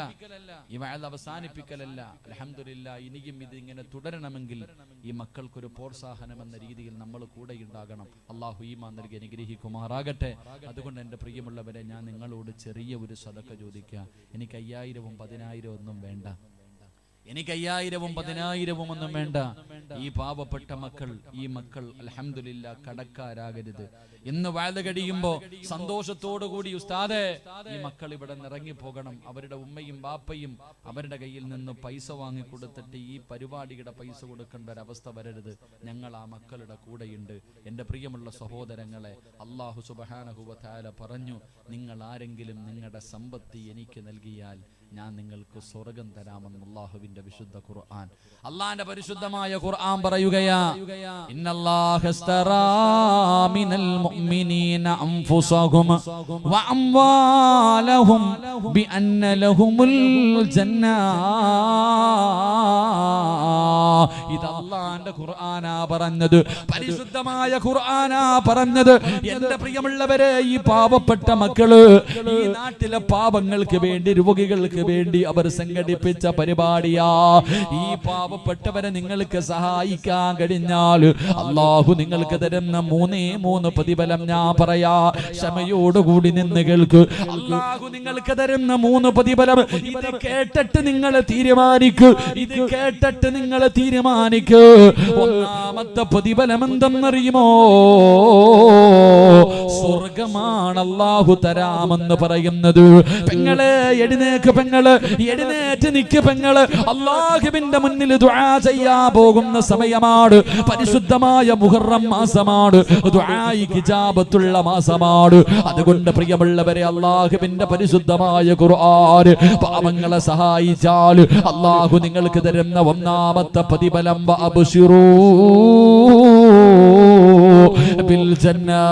അൽഹംദുലില്ലാഹ്, ഇനിയും ഇത് ഇങ്ങനെ തുടരണമെങ്കിൽ ഈ മക്കൾക്കൊരു പ്രോത്സാഹനം എന്ന രീതിയിൽ നമ്മൾ കൂടെ ഉണ്ടാകണം. അള്ളാഹു ഈമാൻ നൽകി അനുഗ്രഹിക്കുമാറാകട്ടെ. അതുകൊണ്ട് എന്റെ പ്രിയമുള്ളവരെ, ഞാൻ നിങ്ങളോട് ചെറിയ ഒരു സദഖ ചോദിക്കാം. എനിക്ക് 5,000-ഉം 10,000 ഒന്നും വേണ്ട. എനിക്ക് 5,000-ഉം 10,000-ഉം ഒന്നും വേണ്ട. ഈ പാവപ്പെട്ട മക്കൾ, ഈ മക്കൾ അൽഹംദുലില്ലാഹ് കടക്കാരാകരുത്. ഇന്ന് വയല് കഴിയുമ്പോ സന്തോഷത്തോടു കൂടി ഉസ്താദേ ഈ മക്കൾ ഇവിടെ ഇറങ്ങി പോകണം. അവരുടെ ഉമ്മയും ബാപ്പയും അവരുടെ കയ്യിൽ നിന്ന് പൈസ വാങ്ങി കൊടുത്തിട്ട് ഈ പരിപാടിയുടെ പൈസ കൊടുക്കേണ്ട ഒരവസ്ഥ വരരുത്. ഞങ്ങൾ ആ മക്കളുടെ കൂടെയുണ്ട്. എന്റെ പ്രിയമുള്ള സഹോദരങ്ങളെ, അല്ലാഹു സുബ്ഹാനഹു വ തആല പറഞ്ഞു, നിങ്ങൾ ആരെങ്കിലും നിങ്ങളുടെ സമ്പത്ത് എനിക്ക് നൽകിയാൽ ഞാൻ നിങ്ങൾക്ക് സ്വർഗ്ഗം തരാമെന്ന് അല്ലാഹുവിന്റെ വിശുദ്ധ ഖുർആൻ, അല്ലാഹുവിന്റെ പരിശുദ്ധമായ ഖുർആൻ പറയുകയാ. ഇന്നല്ലാഹസ്തറാ മിനൽ മുഅ്മിനീന അൻഫുസഹും വ അംവാലഹും ബിഅന്ന ലഹുമുൽ ജന്ന. ഇത് അല്ലാഹുവിന്റെ ഖുർആനാ പറഞ്ഞത്, പരിശുദ്ധമായ ഖുർആനാ പറഞ്ഞത്. എന്റെ പ്രിയമുള്ളവരെ, ഈ പാവപ്പെട്ട മക്കള് ഈ നാട്ടിലെ പാവങ്ങൾക്ക് വേണ്ടി, രോഗികൾക്ക് വേണ്ടി അവർ സംഘടിപ്പിച്ച പരിപാടിയാ. ഈ പാവപ്പെട്ടവരെ നിങ്ങൾക്ക് സഹായിക്കാൻ കഴിഞ്ഞാൽ അല്ലാഹു നിങ്ങൾക്ക് തരുന്ന 3 പ്രതിഫലം ഞാൻ പറയാ. ക്ഷമയോടുകൂടി നിന്ന് കേൾക്ക്. അല്ലാഹു നിങ്ങൾക്ക് തരുന്ന 3 പ്രതിഫലം. ഇത് കേട്ടിട്ട് നിങ്ങൾ തീരുമാനിക്കൂ. ഇത് കേട്ടിട്ട് നിങ്ങൾ തീരുമാനിക്കൂ. ഒന്നാമത്തെ പ്രതിഫലം എന്തെന്നറിയുമോ? സ്വർഗമാണ് അല്ലാഹു തരാമെന്ന് പറയുന്നത്. പെങ്ങളെ എഴുന്നേക്ക്, പെങ്ങള് എഴുന്നേറ്റ് നിക്ക്, പെങ്ങള് അല്ലാഹുവിന്റെ മുന്നിൽ ദുആ ചെയ്യാൻ പോകുന്ന സമയമാണ്. പരിശുദ്ധമായ മുഹറം മാസമാണ്. ദുആയിക്ക് ഇജാബത്തുള്ള മാസമാണ്. അതുകൊണ്ട് പ്രിയമുള്ളവരെ, അല്ലാഹുവിന്റെ പരിശുദ്ധമായ ഖുർആൻ പാവങ്ങളെ സഹായിച്ചാൽ അല്ലാഹു നിങ്ങൾക്ക് തരുന്ന ഒന്നാമത്തെ പ്രതിഫലം വഅബ്ശിറൂ ബിൽ ജന്നാ.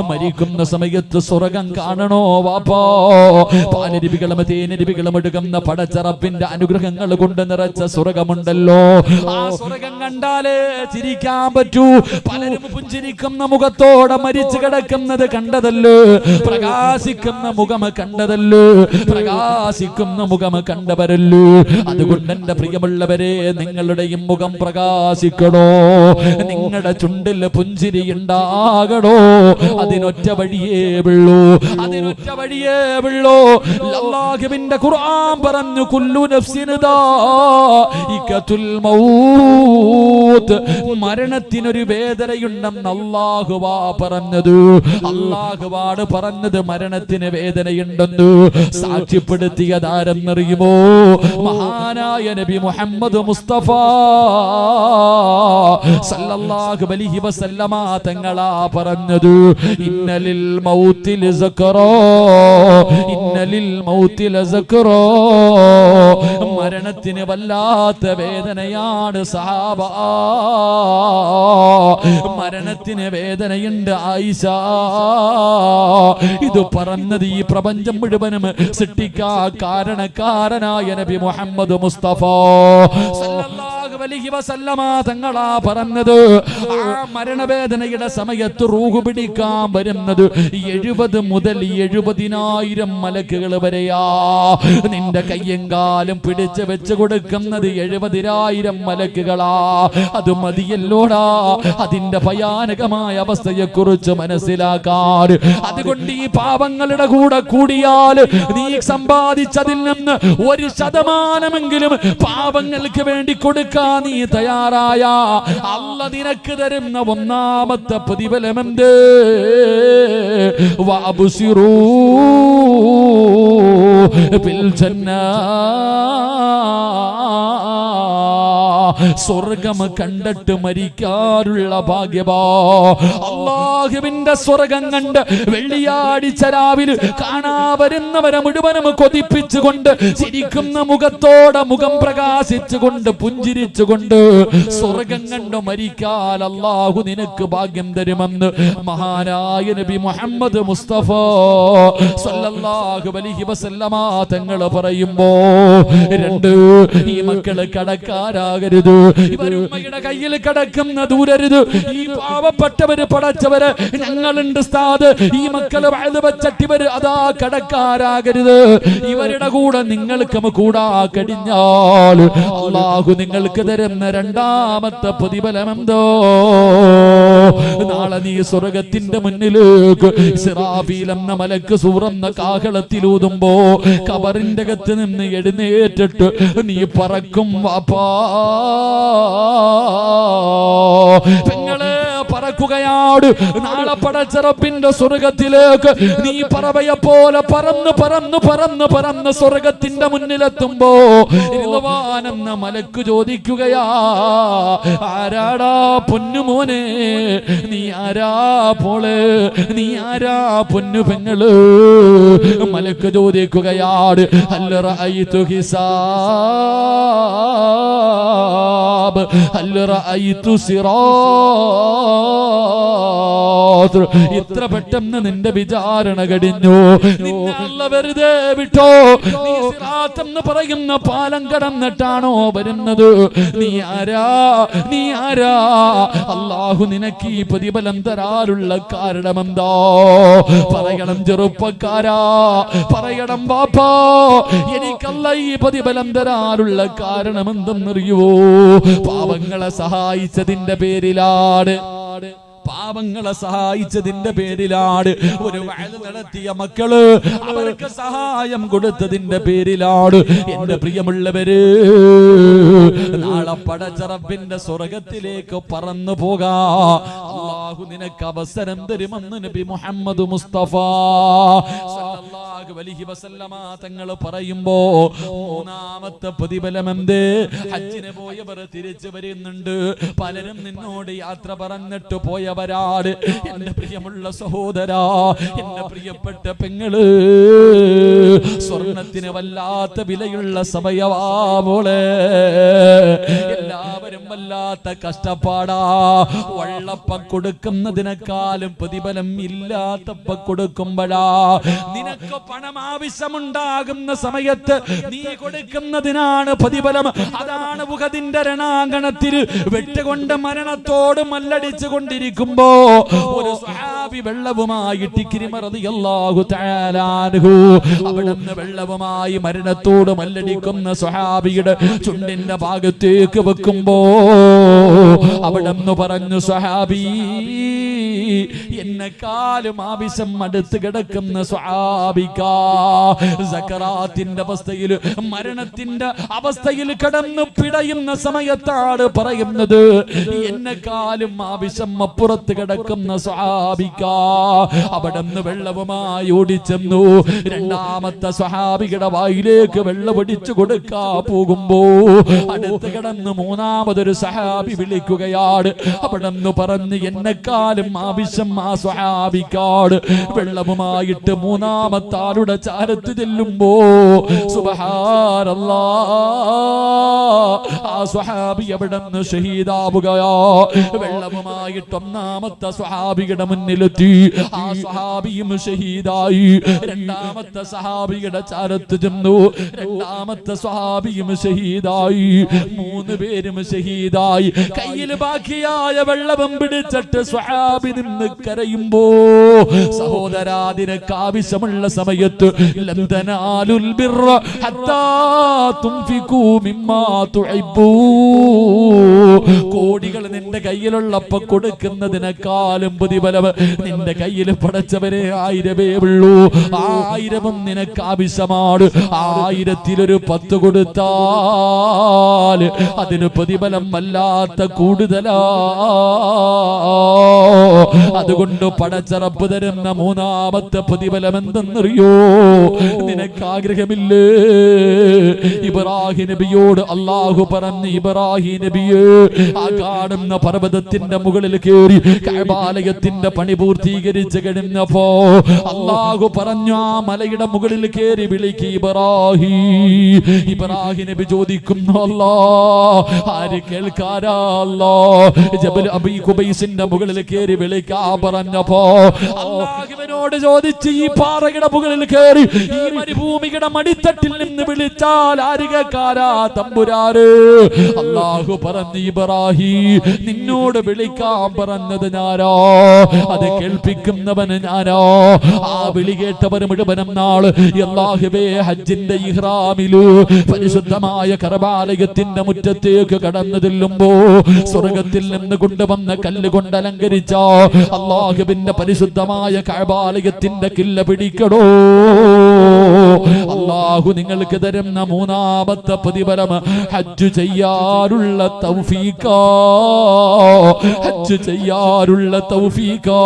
മരിക്കുന്ന സമയത്ത് സ്വർഗം കാണണോ വാപ്പോ? പാലരുവികളും തേനരുവികളും എടുക്കുന്ന പടച്ചറപ്പിന്റെ അനുഗ്രഹങ്ങൾ കൊണ്ട് നിറച്ച സ്വർഗമുണ്ടല്ലോ. ആ സ്വർഗം കണ്ടാലേ ചിരിക്കാൻ പറ്റൂ. പലരും പുഞ്ചിരിക്കുന്ന മുഖത്തോടെ മരിച്ചു കിടക്കുന്നത് കണ്ടതല്ലോ. പ്രകാശിക്കുന്ന മുഖം കണ്ടതല്ലോ. പ്രകാശിക്കുന്ന മുഖം കണ്ടവരല്ലോ. അതുകൊണ്ട് എന്റെ പ്രിയമുള്ളവരെ, നിങ്ങളുടെയും മുഖം പ്രകാശിക്കണോ? നിങ്ങളുടെ ചുണ്ടിൽ പുഞ്ചിരി ഉണ്ടാകണോ? അതിനൊറ്റ വഴിയേ ഉള്ളൂ. അതിനൊറ്റ വഴിയേ ഉള്ളൂ. അല്ലാഹുവിന്റെ ഖുർആൻ പറഞ്ഞു, കുല്ലു നഫ്സിൻ ദാഇഖത്തുൽ മൗത്ത്. മരണത്തിനൊരു വേദനയുണ്ടെന്ന് അല്ലാഹുവാ പറഞ്ഞത്. അല്ലാഹുവാണ് പറഞ്ഞത് മരണത്തിന് വേദനയുണ്ടെന്ന്. സാക്ഷ്യപ്പെടുത്തിയതാരെന്നറിയുമോ? മഹാനായ നബി മുഹമ്മദ് മുസ്തഫ സല്ലല്ലാഹു അലൈഹി വസല്ലമ തങ്ങളാ പറഞ്ഞത്. ഇന്നലിൽ മൗതി ലസക്റാ, ഇന്നലിൽ മൗതി ലസക്റാ. മരണത്തിന് വല്ലാത്ത വേദനയാണ് സഹാബ. മരണത്തിന് വേദനയുണ്ട് ആയിഷ. ഇത് പറഞ്ഞത് ഈ പ്രപഞ്ചം മുഴുവനും സൃഷ്ടിക്കാൻ കാരണക്കാരനായ നബി മുഹമ്മദ് മുസ്തഫ സല്ലല്ലാഹു അലൈഹി വസല്ലമ തങ്ങളാ പറഞ്ഞത്. ആ മരണവേദനയുടെ സമയത്ത് റൂഹ് പിടിക്കാൻ വരുന്നത് 70 മുതൽ 70,000 മലക്കുകൾ വരെയാ. നിന്റെ കയ്യും കാലും പിടിച്ച് വെച്ച് കൊടുക്കുന്നത് 70,000 മലക്കുകളാ. അത് മതിയല്ലോടാ അതിന്റെ ഭയാനകമായ അവസ്ഥയെ കുറിച്ച് മനസ്സിലാക്കാൻ. അതുകൊണ്ട് ഈ പാവങ്ങളുടെ കൂടെ കൂടിയാൽ നീ സമ്പാദിച്ചതിൽ നിന്ന് 1% പാവങ്ങൾക്ക് വേണ്ടി കൊടുക്കാൻ നീ തയ്യാറായ അല്ലാഹു നിനക്ക് തരുന്ന ഒന്നാമത്തെ പ്രതിഫലമെന്ത്? വഅബ്ശിറൂ ബിൽ ജന്നാ. സ്വർഗം കണ്ടിട്ട് മരിക്കാനുള്ള ഭാഗ്യമാ. അല്ലാഹുവിന്റെ സ്വർഗം കണ്ട് വെള്ളിയാഴ്ച രാവിലെ കാണാ വരുന്നവരെ മുഴുവനും കൊതിപ്പിച്ചുകൊണ്ട് ചിരിക്കുന്ന മുഖത്തോടെ മുഖം പ്രകാശിച്ചുകൊണ്ട് പുഞ്ചിരിച്ചുകൊണ്ട് സ്വർഗം കണ്ട് മരിക്കാൻ അല്ലാഹു നിനക്ക് ഭാഗ്യം തരുമെന്ന് മഹാനായ നബി മുഹമ്മദ് മുസ്തഫ സല്ലല്ലാഹു അലൈഹി വസല്ലമ തങ്ങൾ പറയുമ്പോ, രണ്ട്, ഈ മക്കള് കടക്കാരാകരുത്, ഇവരുമ്മയുടെ കയ്യിൽ കിടക്കുന്ന ദൂരരുത്. ഈ പാവപ്പെട്ടവര് പടച്ചവര് ഞങ്ങളുണ്ട് ഉസ്താദ്, ഈ മക്കള് വഴുത് വെച്ചട്ടിവര് അതാ കടക്കാരാകരുത്. ഇവരുടെ കൂടെ നിങ്ങൾക്ക് കൂടാ കഴിഞ്ഞാൽ അല്ലാഹു നിങ്ങൾക്ക് തരുന്ന രണ്ടാമത്തെ പ്രതിഫലം എന്തോ? നാളെ നീ സ്വർഗത്തിന്റെ മുന്നിലേക്ക് ഇസ്രാഫീൽ എന്ന മലക്ക് സൂറന്ന കാഹളത്തിലൂതുമ്പോ ഖബറിന്റെ അകത്ത് നിന്ന് എഴുന്നേറ്റിട്ട് നീ പറക്കും വാപ്പാ. പെങ്ങളെ പറക്കുകയാണ്. നാളെ പടച്ച റബ്ബിന്റെ സ്വർഗത്തിലേക്ക് നീ പറവയെ പോലെ പറന്ന് പറന്ന് പറന്ന് പറന്ന് സ്വർഗത്തിന്റെ മുന്നിലെത്തുമ്പോ എന്ന മലക്ക് ചോദിക്കുകയാ, ആരാടാ പൊന്നുമോനെ, നീ ആരാ പോളെ, നീ ആരാ പൊന്നു പെങ്ങള്? മലക്ക് ചോദിക്കുകയാണ്, ഹൽ റഅയ്തു ഹിസാബ് ഹൽ റഅയ്തു സിറാത്ത്. ഇത്ര പെട്ടെന്ന് നിന്റെ വിചാരണ കഴിഞ്ഞു, നിന്നെ അല്ലാഹു വെറുതെ വിട്ടോ? നീ സിറാത്ത് എന്ന് പറയുന്ന പാലം കടന്നിട്ടാണോ വരുന്നത്? നീ ആരാ, നീ ആരാ? അല്ലാഹു നിനക്ക് ഈ പ്രതിഫലം തരാനുള്ള കാരണമെന്താ? പറയണം ചെറുപ്പക്കാരാ, പറയണം ബാപ്പാ, എനിക്കല്ല ഈ പ്രതിഫലം തരാനുള്ള കാരണം എന്തെന്നറിയുവോ? പാവങ്ങളെ സഹായിച്ചതിന്റെ പേരിലാണ്, പാവങ്ങളെ സഹായിച്ചതിന്റെ പേരിലാണ്, ഒരു വഅദ് നടത്തിയ മക്കള് അവർക്ക് സഹായം കൊടുത്തതിന്റെ പേരിലാണ്. എന്റെ പ്രിയമുള്ളവര്, നാളെ പടച്ച റബ്ബിന്റെ സ്വർഗത്തിലേക്ക് പറന്നു പോകാ അല്ലാഹു നിനക്ക് അവസരം തരുമെന്ന് നബി മുഹമ്മദ് മുസ്തഫ സല്ലല്ലാഹു അലൈഹി വസല്ലമ തങ്ങൾ പറയുമ്പോ, മൂന്നാമത്തെ പ്രതിഫലം എന്തേ? ഹജ്ജിന് പോയവർ തിരിച്ചു വരുന്നുണ്ട്. പലരും നിന്നോട് യാത്ര പറഞ്ഞിട്ട് പോയ വരാട്. എന്റെ പ്രിയമുള്ള സഹോദരാ, എന്റെ പ്രിയപ്പെട്ട പെങ്ങള്, സ്വർണത്തിന് വല്ലാത്ത വിലയുള്ള സമയവാമോളെ, എല്ലാവരും വല്ലാത്ത കഷ്ടപ്പാടാ. വള്ളപ്പം കൊടുക്കുന്നതിനേക്കാളും പ്രതിഫലം ഇല്ലാത്തപ്പം കൊടുക്കുമ്പോഴാ. നിനക്ക് പണം ആവശ്യമുണ്ടാകുന്ന സമയത്ത് നീ കൊടുക്കുന്നതിനാണ് പ്രതിഫലം. അതാണ് ഉഹദിന്റെ രണാങ്കണത്തിൽ വെട്ടുകൊണ്ട് മരണത്തോട് മല്ലടിച്ചു കൊണ്ടിരിക്കും. ഒരു സ്വഹാബി വെള്ളവുമായി ഇക്രിമ റളിയല്ലാഹു തആല അൻഹു അവിടുന്ന് വെള്ളവുമായി മരണത്തോട് മല്ലടിക്കുന്ന സ്വഹാബിയുടെ ചുണ്ടിന്റെ ഭാഗത്തേക്ക് വെക്കുമ്പോ അവിടുന്ന് പറഞ്ഞു, സ്വഹാബി, എന്നെക്കാളും ആവശ്യം അടുത്ത് കിടക്കുന്ന സ്വഹാബിക്കാ സക്കറാത്തിന്റെ അവസ്ഥയിൽ, മരണത്തിന്റെ അവസ്ഥയിൽ കടന്നു പിടയുന്ന സമയത്താണ് പറയുന്നത്, എന്നെക്കാളും ആവശ്യം അപ്പുറത്ത് കിടക്കുന്ന സ്വഹാബിക്കാ. അവിടുന്ന് വെള്ളവുമായി ഓടിച്ചെന്നു. രണ്ടാമത്തെ സ്വഹാബിയുടെ വായിലേക്ക് വെള്ളം ഒടിച്ചു കൊടുക്കാ പോകുമ്പോ അടുത്ത് കിടന്ന് മൂന്നാമതൊരു സ്വഹാബി വിളിക്കുകയാണ്. അവിടുന്ന് പറഞ്ഞ്, എന്നെക്കാളും ആവശ്യം ആ സ്വഹാബിക്കാണ്. വെള്ളവുമായിട്ട് മൂന്നാമത്തെ ആളുടെ ചാരത്ത് ചെല്ലുമ്പോ സുബ്ഹാനല്ലാഹ്, ആ സ്വഹാബി അവിടുന്ന് ഷഹീദാവുകയാ. വെള്ളവുമായിട്ട് ഒന്നാമത്തെ സ്വഹാബിയുടെ മുന്നിലെത്തി. ആ സ്വഹാബിയും ഷഹീദായി. രണ്ടാമത്തെ സ്വഹാബിയുടെ ചാരത്ത് ചെന്നു. രണ്ടാമത്തെ സ്വഹാബിയും ഷഹീദായി. മൂന്ന് പേരും ഷഹീദായി. കയ്യിൽ ബാക്കിയായ വെള്ളവും പിടിച്ചിട്ട് സ്വഹാബി നിന്ന് കരയുമ്പോ, സഹോദരാ, നിനക്ക് ആവശ്യമുള്ള സമയത്ത് ലൻ തനാലുൽ ബിർറ ഹത്താ തുൻഫിഖൂ മിമ്മാ തുഹിബ്ബൂ, കോടികൾ നിന്റെ നിന്റെ കയ്യിലുള്ളപ്പോ കൊടുക്കുന്നതിനേക്കാളും പ്രതിഫലം നിന്റെ കയ്യിൽ പടച്ചവരെ 1000 ഉള്ളൂ. 1000 നിനക്ക് ആവശ്യമാണ്. 1000-1 10 കൊടുത്താൽ അതിന് പ്രതിഫലം വല്ലാത്ത കൂടുതലാ. അതുകൊണ്ട് പടച്ചറപ്പ് തരുന്ന 3ാമത്തെ പ്രതിഫലം എന്തെന്നറിയോ? നിനക്ക് ആഗ്രഹമില്ലേ? ഇബ്രാഹിം നബിയോട് അല്ലാഹു പറഞ്ഞു, ഇബ്രാഹിം നബിയെ ആ കാണുന്ന പർവ്വതത്തിന്റെ മുകളിൽ കയറി കഅബാലയത്തിന്റെ പണി പൂർത്തീകരിച്ച് കഴിഞ്ഞപ്പോ അല്ലാഹു പറഞ്ഞു, ആ മലയുടെ മുകളിൽ കയറി വിളിക്ക് ഇബ്രാഹിം. ഇബ്രാഹിം നബി ചോദിക്കുന്നു, അല്ലാഹ് ആര് കേൾക്കാരാ? അല്ലാഹ് ജബൽ അബീ ഖുബൈസിന്റെ മുകളിൽ കയറി വിളിക്കാ പറഞ്ഞപ്പോ അല്ലാഹുവിനോട് ചോദിച്ച്, ഈ പാറയുടെ മുകളിൽ കയറി ഈ മരുഭൂമിയുടെ മടിത്തട്ടിൽ നിന്ന് വിളിച്ചാൽ ആര് കേൾക്കാരാ തമ്പുരാര്? അല്ലാഹു പറഞ്ഞു, ഇബ്രാഹിം നിന്നോട് വിളിക്കാൻ പറഞ്ഞത് ഞാനോ, അത് കേൾപ്പിക്കുന്നവന് ഞാനോ. ആ വിളി കേട്ടവർ മുഴുവനും നാള് അല്ലാഹുവേ ഹജ്ജിന്റെ ഇഹ്റാമില് പരിശുദ്ധമായ കഅബാലയത്തിന്റെ മുറ്റത്തേക്ക് കടന്നു ചെല്ലുമ്പോ സ്വർഗത്തിൽ നിന്ന് കൊണ്ടുവന്ന കല്ല് കൊണ്ട് അലങ്കരിച്ച അല്ലാഹുവിന്റെ പരിശുദ്ധമായ കഅബാലയത്തിന്റെ കില്ല പിടിക്കണോ. അല്ലാഹു നിങ്ങൾക്ക് തരുന്ന 3ാമത്തെ പ്രതിഫലം ഹജ്ജ് ചെയ്യാറുള്ള തൗഫീഖാ. ഹജ്ജ് ചെയ്യാറുള്ള തൗഫീഖാ.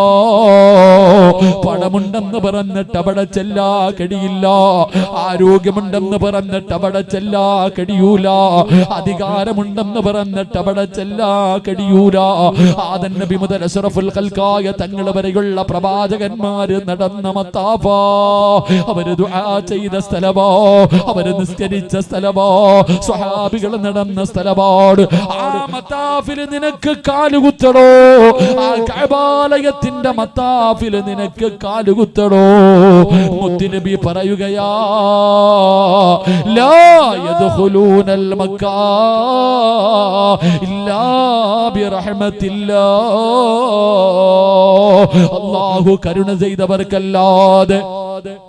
പണമുണ്ടെന്ന് പറഞ്ഞിട്ട് അവിടെ ചെല്ലാ കഴിയില്ല. ആരോഗ്യമുണ്ടെന്ന് പറഞ്ഞിട്ട് അവിടെ ചെല്ലാ കഴിയൂല. അധികാരമുണ്ടെന്ന് പറഞ്ഞിട്ട് അവിടെ ചെല്ലാ കഴിയൂല. ആദം നബി മുതൽ അഷ്റഫുൽ ഖൽഖായ തങ്ങൾ വരെയുള്ള പ്രവാചകന്മാര് നടന്ന മത്താഫാ. അവര് ദുആ ചെയ്ത സ്ഥലമോ, അവര് നിസ്കരിച്ച സ്ഥലമോ, സ്വഹാബികൾ നടന്ന സ്ഥലമാണ്. ആ മത്താഫിൽ നിനക്ക് കാലുകുത്തണോ? ആ കഅബാലയത്തിന്റെ മത്താഫിൽ നിനക്ക് കാലുകുത്തണോ? മുത്തുനബി പറയുകയാ, ലാ യദ്ഖുലൂനൽ മക്കാ ഇല്ലാ ബിറഹ്മത്തില്ലാഹ്. അല്ലാഹു കരുണ ചെയ്തവർക്കല്ലാതെ,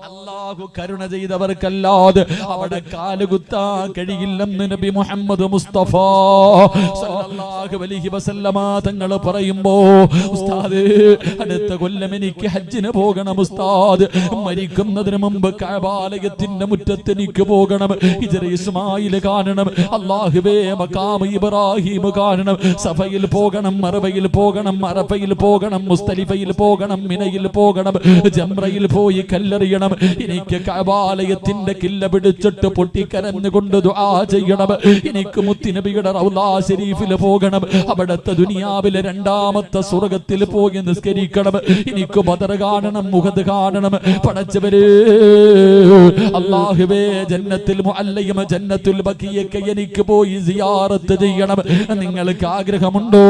അല്ലാഹു കരുണ ചെയ്തവർക്കല്ലാതെ അവിടെ കാലുകുത്താൻ കഴിയില്ലെന്ന് നബി മുഹമ്മദ് മുസ്തഫ സല്ലല്ലാഹു അലൈഹി വസല്ലമ തങ്ങൾ പറയുമ്പോ, ഉസ്താദ് അടുത്ത കൊല്ലം എനിക്ക് ഹജ്ജിന് പോകണം ഉസ്താദ്. മരിക്കുന്നതിന് മുമ്പ് കഅബാലയത്തിന്റെ മുറ്റത്ത് എനിക്ക് പോകണം. ഹിജ്റ ഇസ്മായിൽ കാണണം. അല്ലാഹുവേ മഖാം ഇബ്രാഹിം കാണണം. സഫയിൽ പോകണം, മർവയിൽ പോകണം, അറഫയിൽ പോകണം, മുസ്തലിഫയിൽ പോകണം, മിനയിൽ പോകണം, ജംറയിൽ പോയി കല്ലെറിയണം. എനിക്ക് കഅബാലയത്തിന്റെ കില്ല പിടിച്ചിട്ട് പൊട്ടിക്കരഞ്ഞുകൊണ്ട് ദുആ ചെയ്യണം. എനിക്ക് മുത്തുനബിയുടെ റൗളാ ശരീഫിൽ പോകണം. അവിടുത്തെ ദുനിയാവിലെ 2ാമത്തെ സ്വർഗ്ഗത്തിൽ പോയി നിസ്കരിക്കണം. എനിക്ക് ബദർ കാണണം, മുഹദ് കാണണം. പടച്ചവരേ അല്ലാഹുവേ ജന്നത്തുൽ മുഅല്ലയും ജന്നത്തുൽ ബഖിയൊക്കെ എനിക്ക് പോയി സിയാറത്ത് ചെയ്യണം. നിങ്ങൾക്ക് ആഗ്രഹമുണ്ടോ?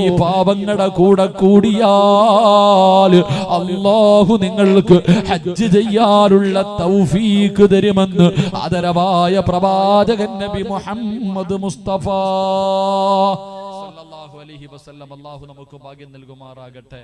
ഈ പാവങ്ങളുടെ കൂടെ കൂടിയാൽ അല്ലാഹു നിങ്ങൾക്ക് ഹജ്ജ് ചെയ്യാനുള്ള തൗഫീഖ് തരുമെന്ന് ആദരവായ പ്രവാചകൻ നബി മുഹമ്മദ് മുസ്തഫ സല്ലല്ലാഹു അലൈഹി വസല്ലം. അല്ലാഹു നമുക്ക് ഭാഗ്യം നൽകുമാറാകട്ടെ.